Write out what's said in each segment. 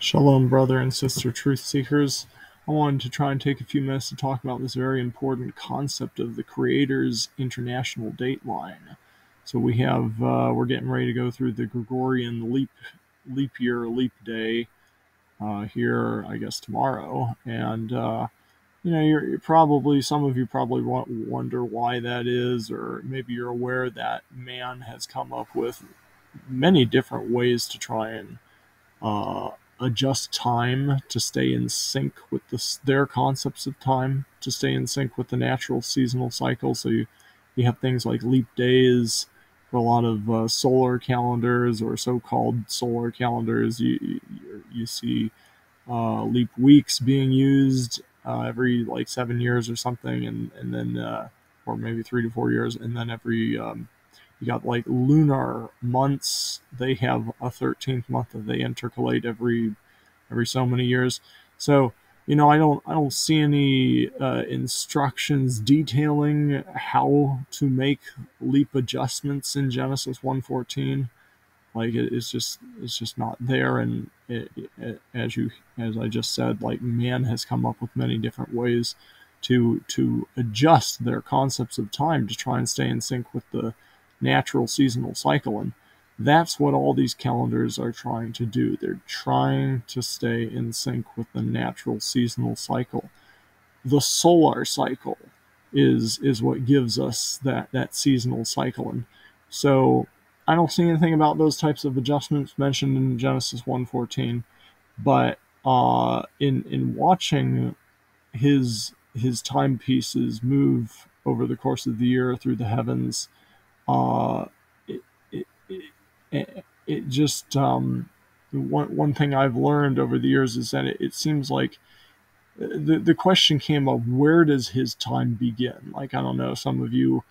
Shalom, brother and sister truth seekers. I wanted to try and take a few minutes to talk about this very important concept of the Creator's international dateline. So we're getting ready to go through the Gregorian leap year, leap day here, I guess tomorrow, and you're probably some of you probably wonder why that is, or maybe you're aware that man has come up with many different ways to try and uh, adjust time to stay in sync with their concepts of time, to stay in sync with the natural seasonal cycle. So you have things like leap days for a lot of solar calendars or so-called solar calendars. You see leap weeks being used every like 7 years or something, and then or maybe 3 to 4 years, and then every you got like lunar months. They have a 13th month that they intercalate every so many years. So I don't see any instructions detailing how to make leap adjustments in Genesis 1:14. Like it's just not there, and as I just said, like man has come up with many different ways to adjust their concepts of time to try and stay in sync with the natural seasonal cycle. And that's what all these calendars are trying to do. They're trying to stay in sync with the natural seasonal cycle. The solar cycle is what gives us that seasonal cycle. And so I don't see anything about those types of adjustments mentioned in Genesis 1:14, but in watching his timepieces move over the course of the year through the heavens, uh, it, it just one thing I've learned over the years is that it seems like the question came up, where does his time begin? Like, I don't know, some of you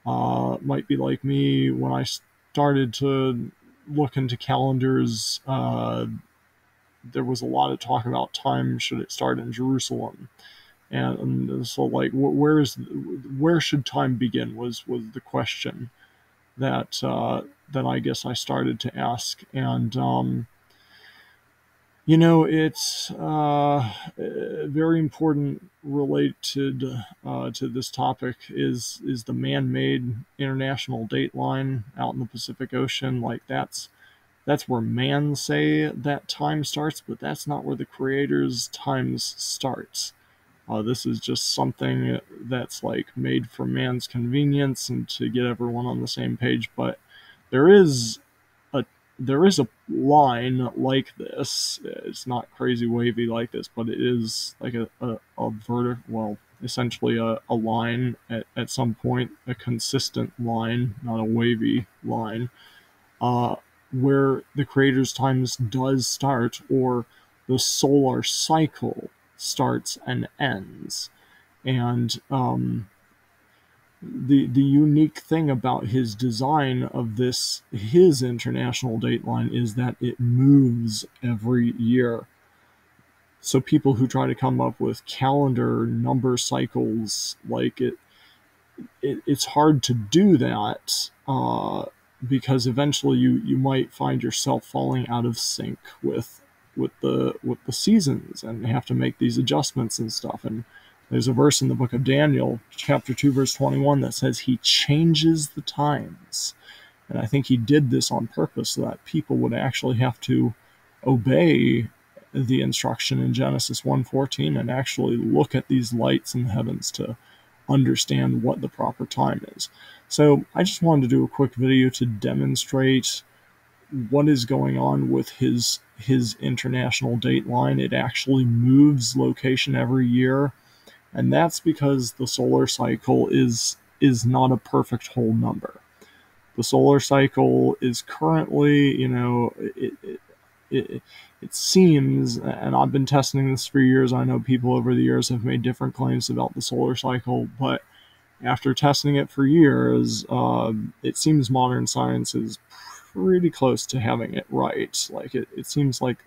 might be like me. When I started to look into calendars, there was a lot of talk about time. Should it start in Jerusalem? And so, like, where should time begin? Was the question that I guess I started to ask. And it's very important related to this topic is the man-made international dateline out in the Pacific Ocean. Like that's where man say that time starts, but that's not where the Creator's times starts. This is just something that's like made for man's convenience and to get everyone on the same page. But there is a there is a line like this. It's not crazy wavy like this, but it is like a vertical, well, essentially a line at some point, a consistent line, not a wavy line, uh, where the Creator's times does start, or the solar cycle starts and ends. And the unique thing about his design of his international dateline is that it moves every year. So people who try to come up with calendar number cycles, like it's hard to do that, because eventually you might find yourself falling out of sync with the seasons and have to make these adjustments and stuff. And there's a verse in the book of Daniel, chapter 2, verse 21, that says he changes the times. And I think he did this on purpose so that people would actually have to obey the instruction in Genesis 1:14 and actually look at these lights in the heavens to understand what the proper time is. So I just wanted to do a quick video to demonstrate what is going on with his international dateline. It actually moves location every year, and that's because the solar cycle is not a perfect whole number. The solar cycle is currently, it seems, and I've been testing this for years. I know people over the years have made different claims about the solar cycle, but after testing it for years, it seems modern science is pretty close to having it right. Like it seems like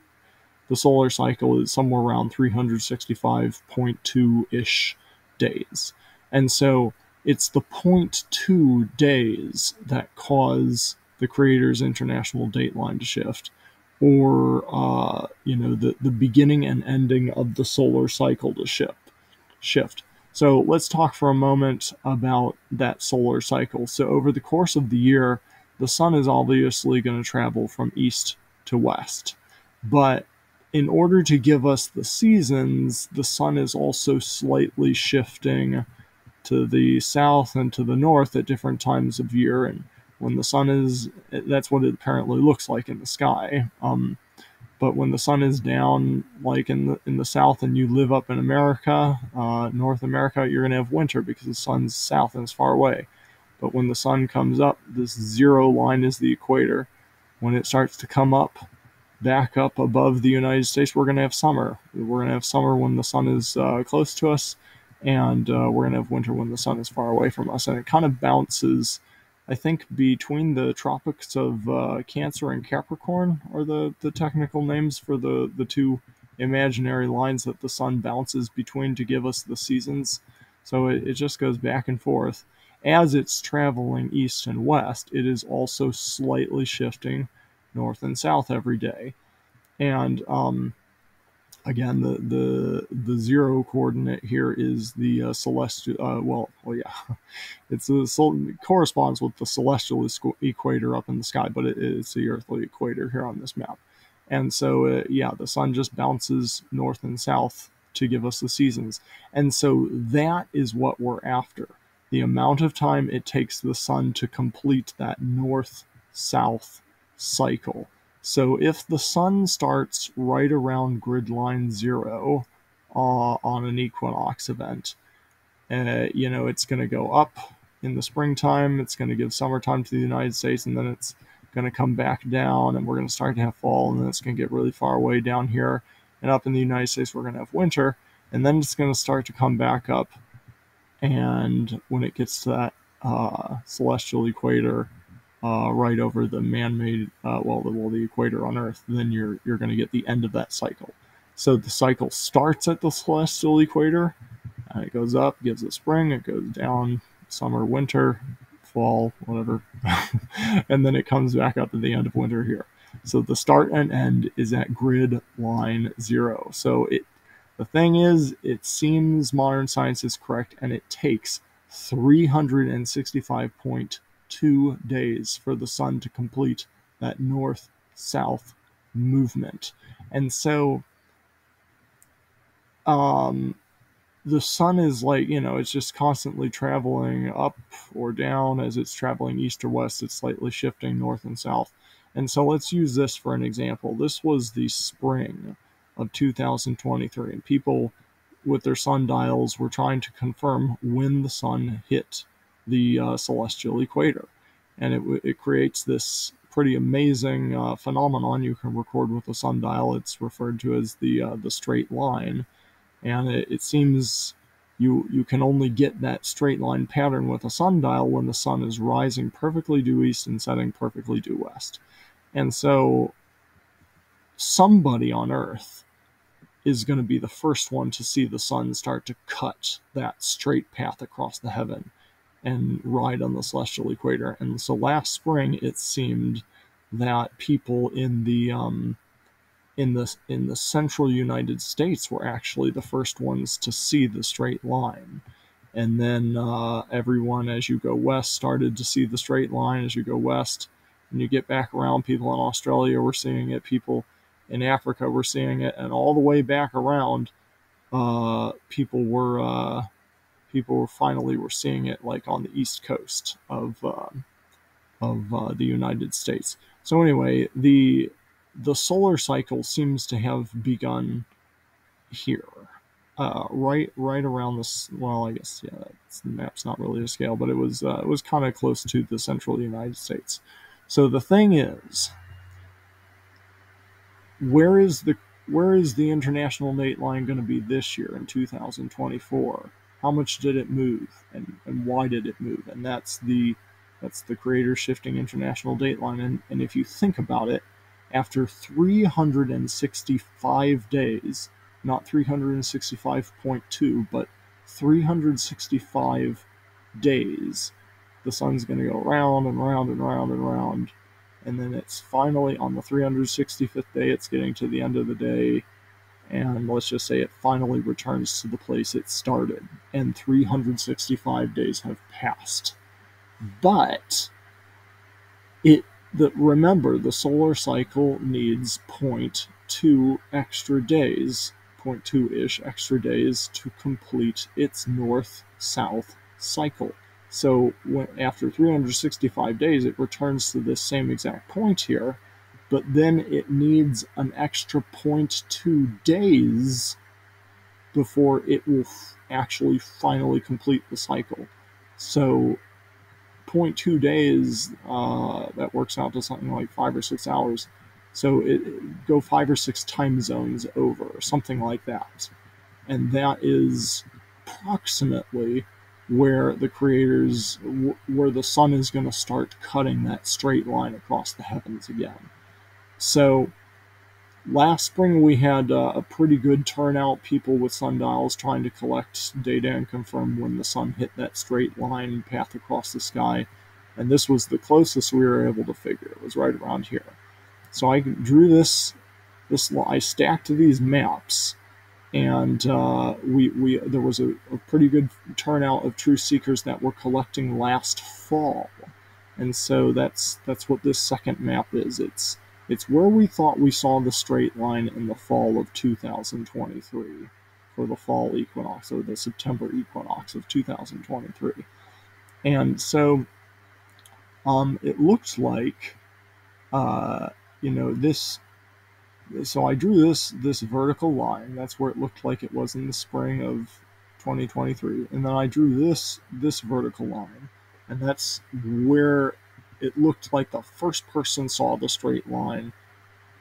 the solar cycle is somewhere around 365.2-ish days. And so it's the 0.2 days that cause the Creator's international dateline to shift. or the beginning and ending of the solar cycle to shift. So let's talk for a moment about that solar cycle. So over the course of the year, the sun is obviously going to travel from east to west. But in order to give us the seasons, the sun is also slightly shifting to the south and to the north at different times of year. And when the sun is, that's what it apparently looks like in the sky. But when the sun is down, like in the south, and you live up in America, North America, you're going to have winter because the sun's south and it's far away. But when the sun comes up, this zero line is the equator. When it starts to come up, back up above the United States, we're going to have summer. We're going to have summer when the sun is close to us, and we're going to have winter when the sun is far away from us. And it kind of bounces, I think, between the tropics of Cancer and Capricorn are the technical names for the two imaginary lines that the sun bounces between to give us the seasons. So it just goes back and forth. As it's traveling east and west, it is also slightly shifting north and south every day. And again, the zero coordinate here is the celestial. Yeah, it corresponds with the celestial equator up in the sky, but it's the earthly equator here on this map. And so, the sun just bounces north and south to give us the seasons. And so that is what we're after. The amount of time it takes the sun to complete that north-south cycle. So if the sun starts right around grid line 0 on an equinox event, it's going to go up in the springtime, it's going to give summertime to the United States, and then it's going to come back down, and we're going to start to have fall, and then it's going to get really far away down here, and up in the United States we're going to have winter, and then it's going to start to come back up, and when it gets to that celestial equator, right over the man-made, the equator on Earth, then you're going to get the end of that cycle. So the cycle starts at the celestial equator, and it goes up, gives it spring, it goes down, summer, winter, fall, whatever, and then it comes back up at the end of winter here. So the start and end is at grid line 0. So the thing is, it seems modern science is correct, and it takes 365.2 days for the sun to complete that north-south movement. And so the sun is it's just constantly traveling up or down. As it's traveling east or west, it's slightly shifting north and south. And so let's use this for an example. This was the spring of 2023, and people with their sundials were trying to confirm when the sun hit the celestial equator. And it creates this pretty amazing phenomenon you can record with a sundial. It's referred to as the straight line. And it seems you can only get that straight line pattern with a sundial when the sun is rising perfectly due east and setting perfectly due west. And so somebody on Earth is going to be the first one to see the sun start to cut that straight path across the heaven and ride on the celestial equator. And so last spring, it seemed that people in the central United States were actually the first ones to see the straight line. And then everyone, as you go west, started to see the straight line as you go west. And you get back around, people in Australia were seeing it, people in Africa were seeing it, and all the way back around, people finally were seeing it, like on the east coast of the United States. So anyway, the solar cycle seems to have begun here, right around this. Well, I guess the map's not really to scale, but it was kind of close to the central United States. So the thing is, where is the international dateline going to be this year in 2024? How much did it move, and why did it move? And that's the creator shifting international dateline. And if you think about it, after 365 days, not 365.2, but 365 days, the sun's going to go round and round and round and round and then it's finally on the 365th day, it's getting to the end of the day, and let's just say it finally returns to the place it started, and 365 days have passed. But remember, the solar cycle needs zero point 0.2 extra days, 0.2-ish extra days to complete its north-south cycle. So after 365 days, it returns to this same exact point here, but then it needs an extra 0.2 days before it will actually finally complete the cycle. So 0.2 days, that works out to something like 5 or 6 hours. So go 5 or 6 time zones over, or something like that. And that is approximately where where the sun is going to start cutting that straight line across the heavens again. So last spring we had a pretty good turnout, people with sundials trying to collect data and confirm when the sun hit that straight line path across the sky. And this was the closest we were able to figure. It was right around here. So I drew I stacked these maps, and there was a pretty good turnout of truth seekers that were collecting last fall. And so that's what this second map is. It's where we thought we saw the straight line in the fall of 2023 for the fall equinox, or the September equinox of 2023. And so it looked like, this. So I drew this vertical line. That's where it looked like it was in the spring of 2023, and then I drew this vertical line, and that's where it looked like the first person saw the straight line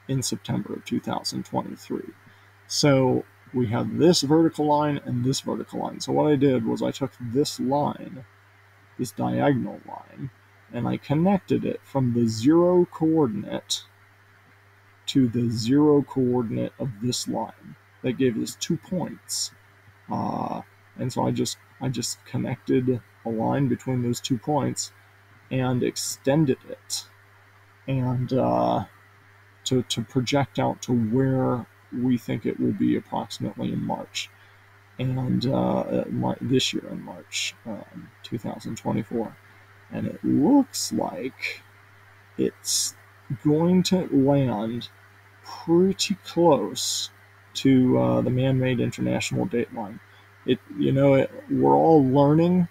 in September of 2023. So we have this vertical line and this vertical line. So what I did was I took this line, this diagonal line, and I connected it from the 0 coordinate to the 0 coordinate of this line. That gave us 2 points. And so I just connected a line between those 2 points and extended it, and to project out to where we think it will be approximately in March, and this year in March 2024. And it looks like it's going to land pretty close to the man-made international dateline. We're all learning,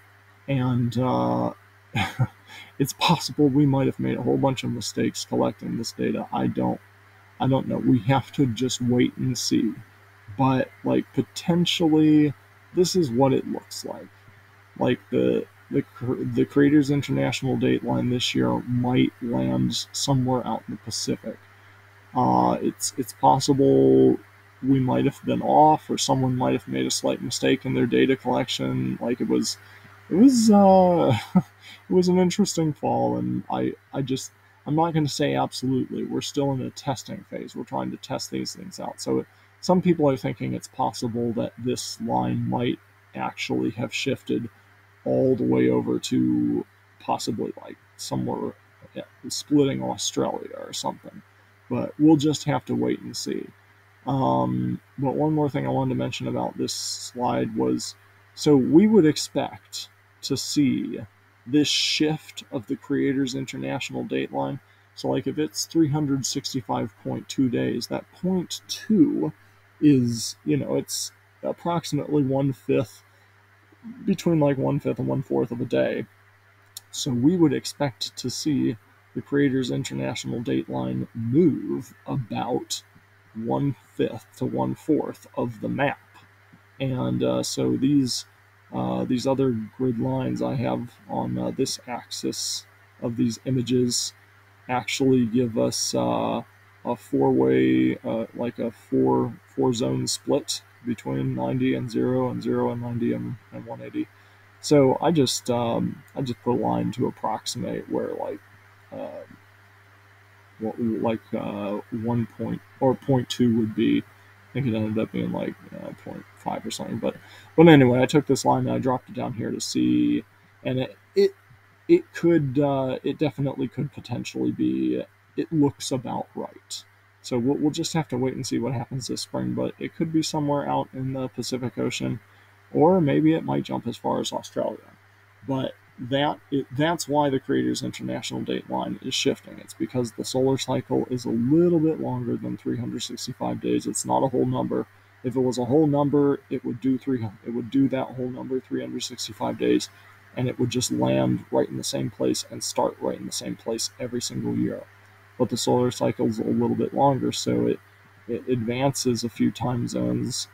and it's possible we might have made a whole bunch of mistakes collecting this data. I don't know. We have to just wait and see. But potentially, this is what it looks like. Like the Creators International Dateline this year might land somewhere out in the Pacific. It's possible we might have been off, or someone might have made a slight mistake in their data collection. It was it was an interesting fall, and I'm not going to say absolutely. We're still in a testing phase. We're trying to test these things out. So some people are thinking it's possible that this line might actually have shifted all the way over to possibly somewhere, splitting Australia or something. But we'll just have to wait and see. But one more thing I wanted to mention about this slide was, so we would expect to see this shift of the Creators International dateline. So if it's 365.2 days, that 0.2 is, it's approximately 1/5, between 1/5 and 1/4 of a day. So we would expect to see the Creators International dateline move about 1/5 to 1/4 of the map. And so these other grid lines I have on this axis of these images actually give us a four-way, a four zone split between 90 and 0, and 0 and 90 and 180. So I just put a line to approximate where 1 point or 0.2 would be. I think it ended up being 0.5 or something. But anyway, I took this line and I dropped it down here to see, and it definitely could potentially be it looks about right. So we'll just have to wait and see what happens this spring, but it could be somewhere out in the Pacific Ocean, or maybe it might jump as far as Australia. But that's why the Creators International Dateline is shifting. It's because the solar cycle is a little bit longer than 365 days. It's not a whole number. If it was a whole number, it would do that whole number 365 days, and it would just land right in the same place and start right in the same place every single year. But the solar cycle is a little bit longer, so it advances a few time zones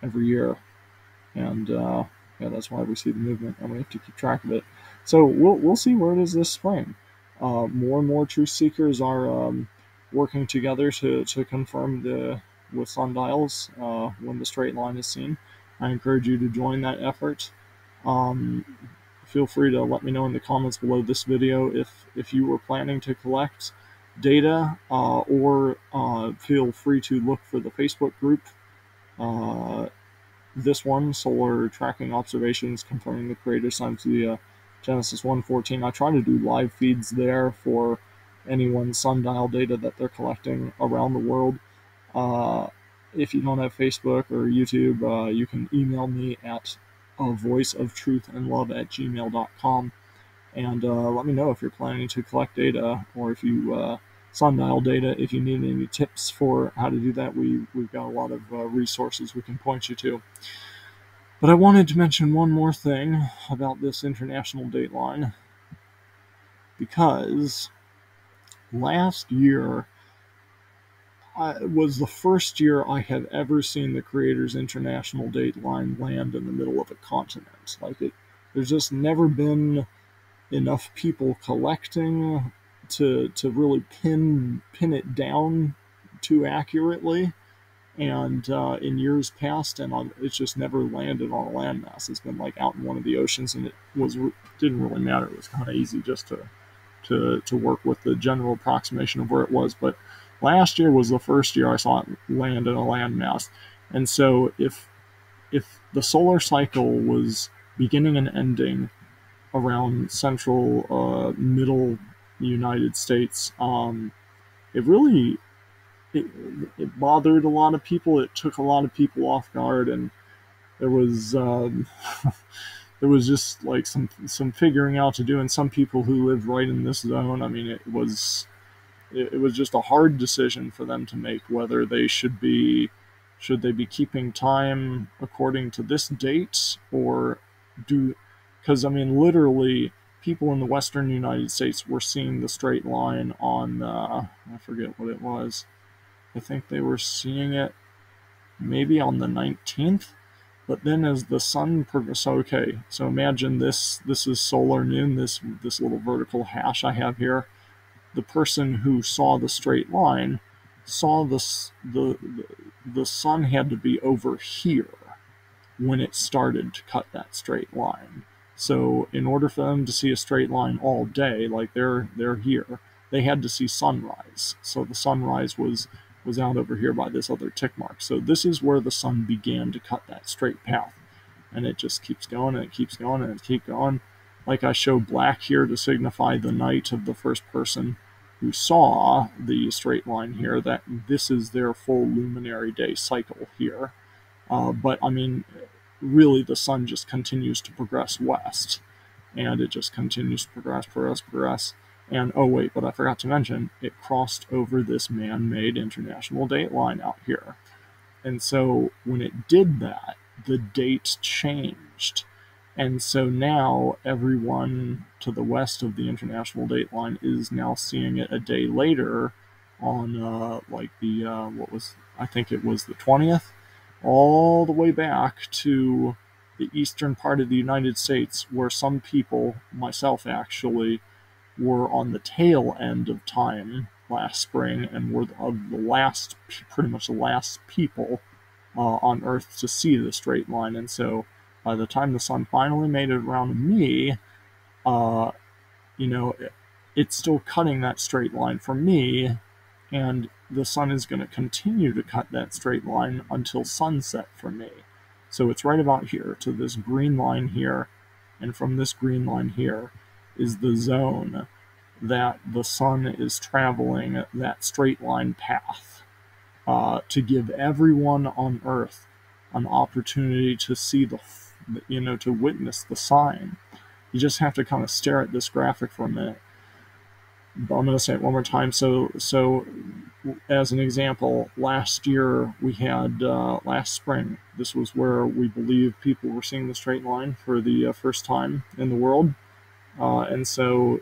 every year, and yeah, that's why we see the movement, and we have to keep track of it. So we'll see where it is this spring. More and more truth seekers are working together to confirm with sundials when the straight line is seen. I encourage you to join that effort. Um, Feel free to let me know in the comments below this video if you were planning to collect data, or feel free to look for the Facebook group. This one, Solar Tracking Observations Confirming the Creator Signs via Genesis 1:14. I try to do live feeds there for anyone's sundial data that they're collecting around the world. If you don't have Facebook or YouTube, you can email me at avoiceoftruthandlove@gmail.com, and let me know if you're planning to collect data, or if you sundial data. If you need any tips for how to do that, we've got a lot of resources we can point you to. But I wanted to mention one more thing about this international dateline, because last year was the first year I have ever seen the Creators International Dateline land in the middle of a continent. There's just never been enough people collecting to really pin it down too accurately. And in years past, and it's just never landed on a landmass. It's been like out in one of the oceans, and didn't really matter. It was kind of easy just to work with the general approximation of where it was. But last year was the first year I saw it land in a landmass. And so if the solar cycle was beginning and ending around central middle United States, it really it bothered a lot of people. It took a lot of people off guard, and there was there was just like some figuring out to do. And some people who lived right in this zone, I mean, it was just a hard decision for them to make, whether should they be keeping time according to this date, or because I mean, literally, people in the western United States were seeing the straight line on I forget what it was. I think they were seeing it maybe on the 19th. But then as the sun progresses, okay, so imagine this is solar noon, this little vertical hash I have here. The person who saw the straight line saw the sun had to be over here when it started to cut that straight line. So in order for them to see a straight line all day, like they're here, they had to see sunrise. So the sunrise was out over here by this other tick mark. So this is where the sun began to cut that straight path. And it just keeps going, and it keeps going, and it keeps going. Like I show black here to signify the night of the first person who saw the straight line here, that this is their full luminary day cycle here. But I mean, really, the sun just continues to progress west, and it just continues to progress. And oh wait, but I forgot to mention, it crossed over this man-made international date line out here. And so when it did that, the date changed. And so now everyone to the west of the international date line is now seeing it a day later on I think it was the 20th, all the way back to the eastern part of the United States, where some people, myself actually, were on the tail end of time last spring and were pretty much the last people on Earth to see the straight line. And so by the time the sun finally made it around to me, uh, it's still cutting that straight line for me, and the sun is going to continue to cut that straight line until sunset for me. So it's right about here to this green line here, and from this green line here is the zone that the sun is traveling that straight line path to give everyone on Earth an opportunity to see to witness the sign. You just have to kind of stare at this graphic for a minute. I'm going to say it one more time. So as an example, last year we had last spring. This was where we believe people were seeing the straight line for the first time in the world, and so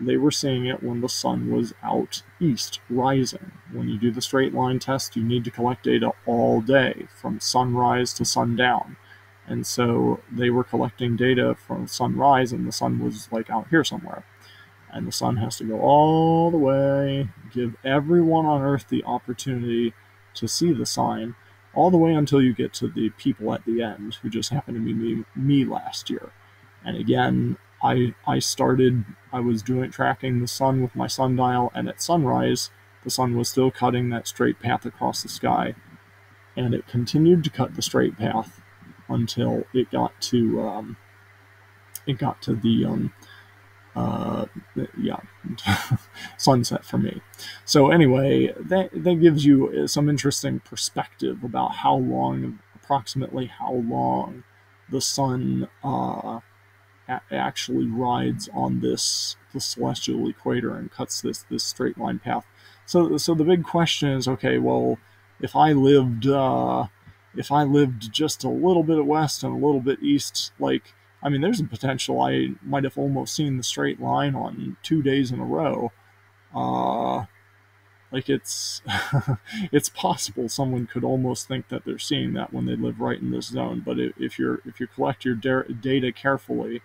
they were seeing it when the sun was out east, rising. When you do the straight line test, you need to collect data all day from sunrise to sundown. And so they were collecting data from sunrise, and the sun was like out here somewhere. And the sun has to go all the way, give everyone on Earth the opportunity to see the sign, all the way until you get to the people at the end, who just happened to be me last year. And again, I was tracking the sun with my sundial, and at sunrise, the sun was still cutting that straight path across the sky, and it continued to cut the straight path until it got to the yeah, sunset for me. So anyway, that gives you some interesting perspective about approximately how long the sun actually rides on the celestial equator and cuts this straight line path. So the big question is, okay, well, if I lived just a little bit west and a little bit east, like, I mean, there's a potential I might have almost seen the straight line on 2 days in a row. Like it's it's possible someone could almost think that they're seeing that when they live right in this zone. But if you collect your data carefully,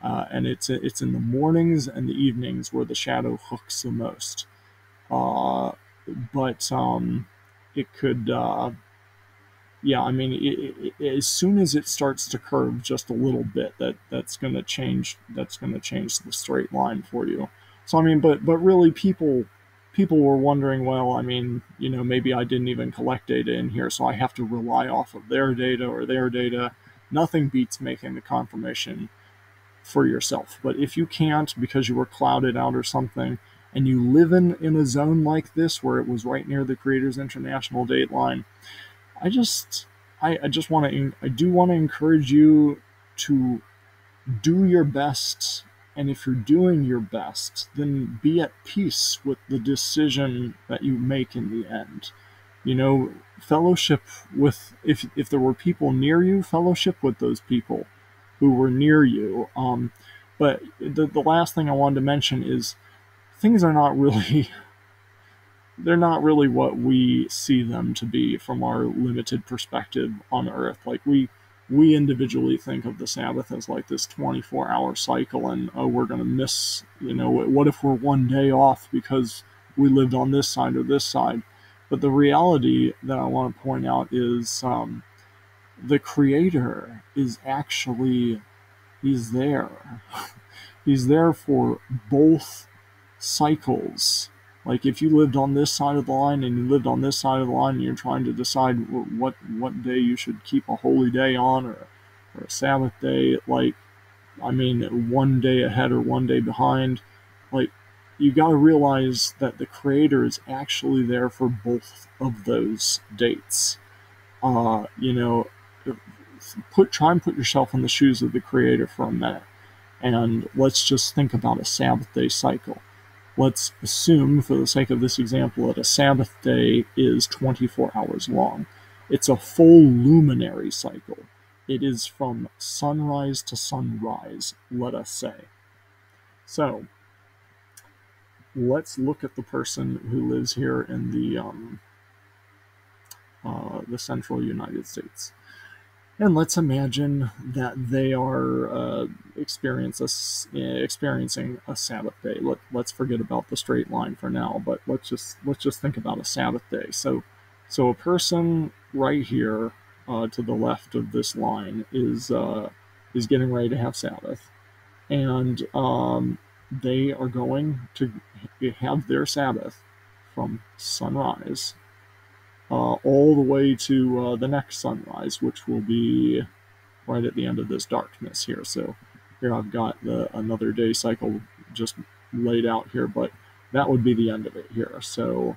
and it's in the mornings and the evenings where the shadow hooks the most. But it could, yeah. I mean, as soon as it starts to curve just a little bit, that's going to change. That's going to change the straight line for you. So I mean, but really, people were wondering, well, I mean, maybe I didn't even collect data in here, so I have to rely off of their data or their data. Nothing beats making the confirmation for yourself. But if you can't because you were clouded out or something, and you live in a zone like this where it was right near the Creators International date line, I do want to encourage you to do your best. And if you're doing your best, then be at peace with the decision that you make in the end. Fellowship with, if there were people near you, fellowship with those people who were near you. But the last thing I wanted to mention is things are not really they're not really what we see them to be from our limited perspective on Earth. Like we individually think of the Sabbath as like this 24-hour cycle, and oh, we're going to miss, what if we're one day off because we lived on this side or this side. But the reality that I want to point out is the Creator is actually, he's there. He's there for both cycles. Like if you lived on this side of the line and you lived on this side of the line and you're trying to decide what day you should keep a holy day on, or a Sabbath day, like, I mean, one day ahead or one day behind, like, you got to realize that the Creator is actually there for both of those dates. Try and put yourself in the shoes of the Creator for a minute, and let's just think about a Sabbath day cycle. Let's assume, for the sake of this example, that a Sabbath day is 24 hours long. It's a full luminary cycle. It is from sunrise to sunrise, let us say. So, let's look at the person who lives here in the central United States. And let's imagine that they are experiencing a Sabbath day. Let's forget about the straight line for now, but let's just think about a Sabbath day. So a person right here to the left of this line is getting ready to have Sabbath, and they are going to have their Sabbath from sunrise all the way to the next sunrise, which will be right at the end of this darkness here. So here I've got another day cycle just laid out here, but that would be the end of it here. So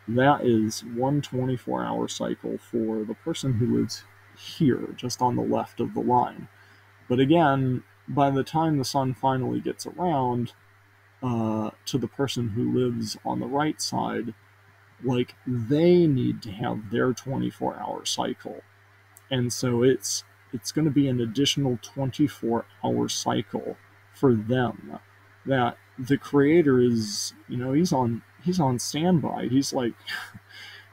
that is one 24-hour cycle for the person who lives here, just on the left of the line. But again, by the time the sun finally gets around to the person who lives on the right side, like they need to have their 24-hour cycle. And so it's going to be an additional 24-hour cycle for them that the creator is, he's on standby. He's like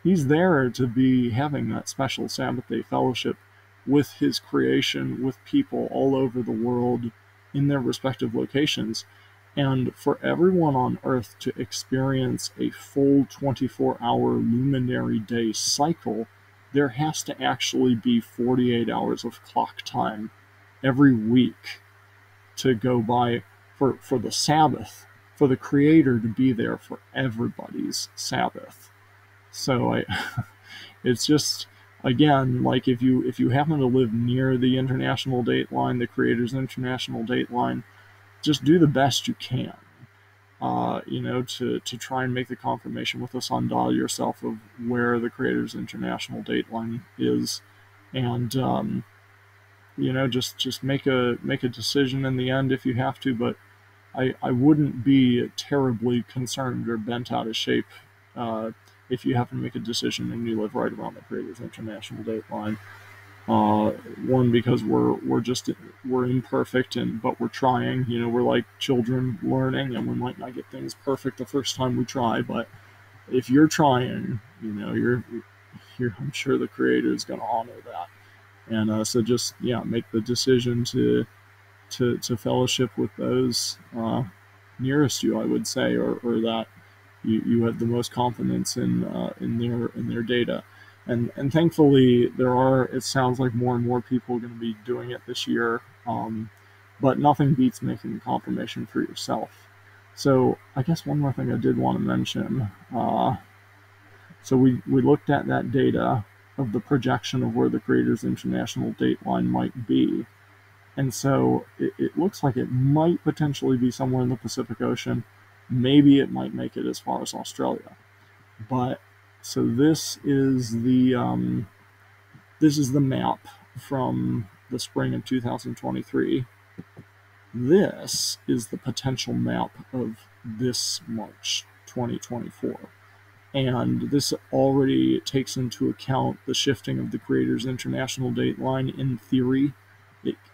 he's there to be having that special Sabbath day fellowship with his creation, with people all over the world in their respective locations. And for everyone on Earth to experience a full 24-hour luminary day cycle, there has to actually be 48 hours of clock time every week to go by for the Sabbath, for the Creator to be there for everybody's Sabbath. So it's just, again, like if you happen to live near the international date line, the Creator's international date line, just do the best you can. To try and make the confirmation with a sundial yourself of where the Creator's international date line is, and just make a decision in the end if you have to. But I wouldn't be terribly concerned or bent out of shape if you happen to make a decision and you live right around the Creator's international date line. One, because we're imperfect, but we're trying. We're like children learning, and we might not get things perfect the first time we try. But if you're trying, you're I'm sure the Creator is going to honor that. And so just make the decision to fellowship with those nearest you, I would say, or that you have the most confidence in their data. And thankfully it sounds like more and more people are going to be doing it this year. But nothing beats making the confirmation for yourself. So I guess one more thing I did want to mention. So we looked at that data of the projection of where the Creator's international date line might be. And so it looks like it might potentially be somewhere in the Pacific Ocean. Maybe it might make it as far as Australia. But so this is the map from the spring of 2023. This is the potential map of this March 2024. And this already takes into account the shifting of the Creator's international date line. In theory,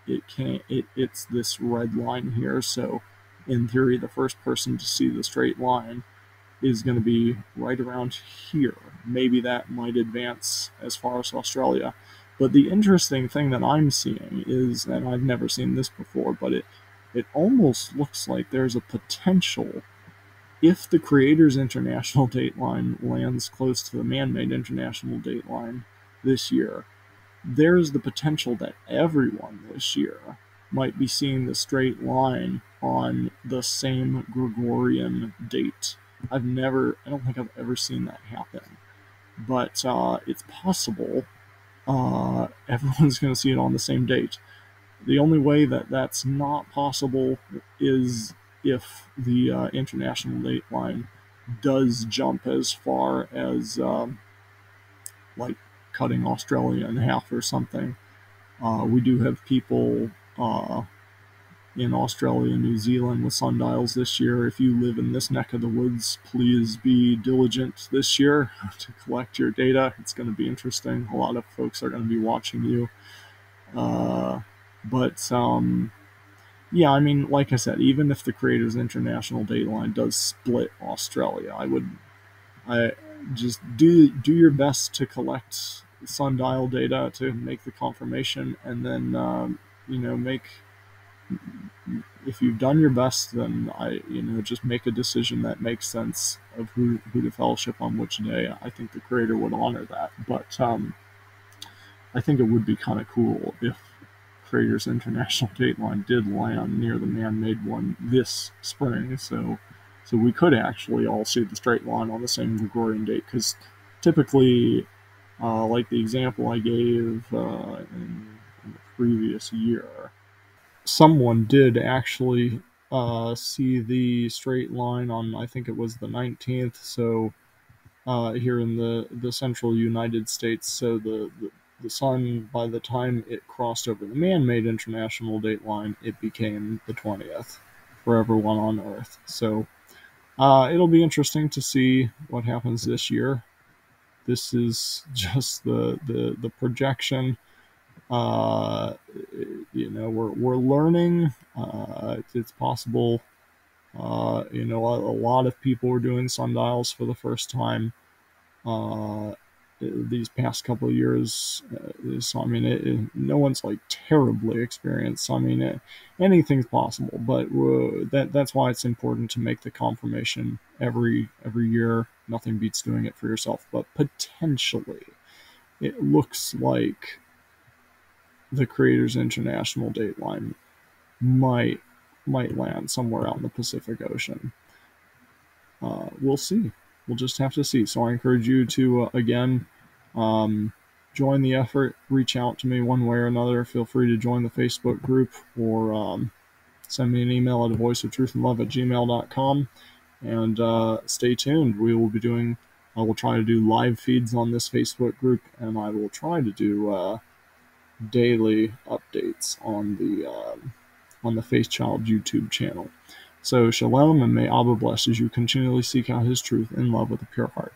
it's this red line here. So in theory, the first person to see the straight line is going to be right around here. Maybe that might advance as far as Australia. But the interesting thing that I'm seeing is, and I've never seen this before, but it almost looks like there's a potential, if the Creator's international date line lands close to the man-made international date line this year, there's the potential that everyone this year might be seeing the straight line on the same Gregorian date. I don't think I've ever seen that happen, but it's possible. Everyone's going to see it on the same date. The only way that that's not possible is if the international date line does jump as far as like cutting Australia in half or something. We do have people in Australia and New Zealand with sundials this year. If you live in this neck of the woods, please be diligent this year to collect your data. It's going to be interesting. A lot of folks are going to be watching you. But yeah, I mean, like I said, even if the Creator's international date line does split Australia, I just do your best to collect sundial data to make the confirmation, and then if you've done your best, then just make a decision that makes sense of who to fellowship on which day. I think the Creator would honor that, but I think it would be kind of cool if Creator's international date line did land near the man-made one this spring, so we could actually all see the straight line on the same Gregorian date, because typically, like the example I gave in the previous year, someone did actually see the straight line on, I think it was the 19th. So here in the central United States. So the sun, by the time it crossed over the man-made international date line, it became the 20th for everyone on Earth. So it'll be interesting to see what happens this year. This is just the projection. Uh, we're learning. It's possible. A lot of people are doing sundials for the first time uh, these past couple of years. So I mean, no one's like terribly experienced. So, I mean, anything's possible, but that's why it's important to make the confirmation every year. Nothing beats doing it for yourself, but potentially, it looks like the Creators International dateline might might land somewhere out in the Pacific Ocean. We'll see. We'll just have to see. So I encourage you to again um, join the effort. Reach out to me one way or another. Feel free to join the Facebook group or send me an email at avoiceoftruthandlove@gmail.com. And stay tuned. We will be doing. I will try to do live feeds on this Facebook group, and I will try to do daily updates on the Faithchild YouTube channel. So shalom, and may Abba bless as you continually seek out his truth in love with a pure heart.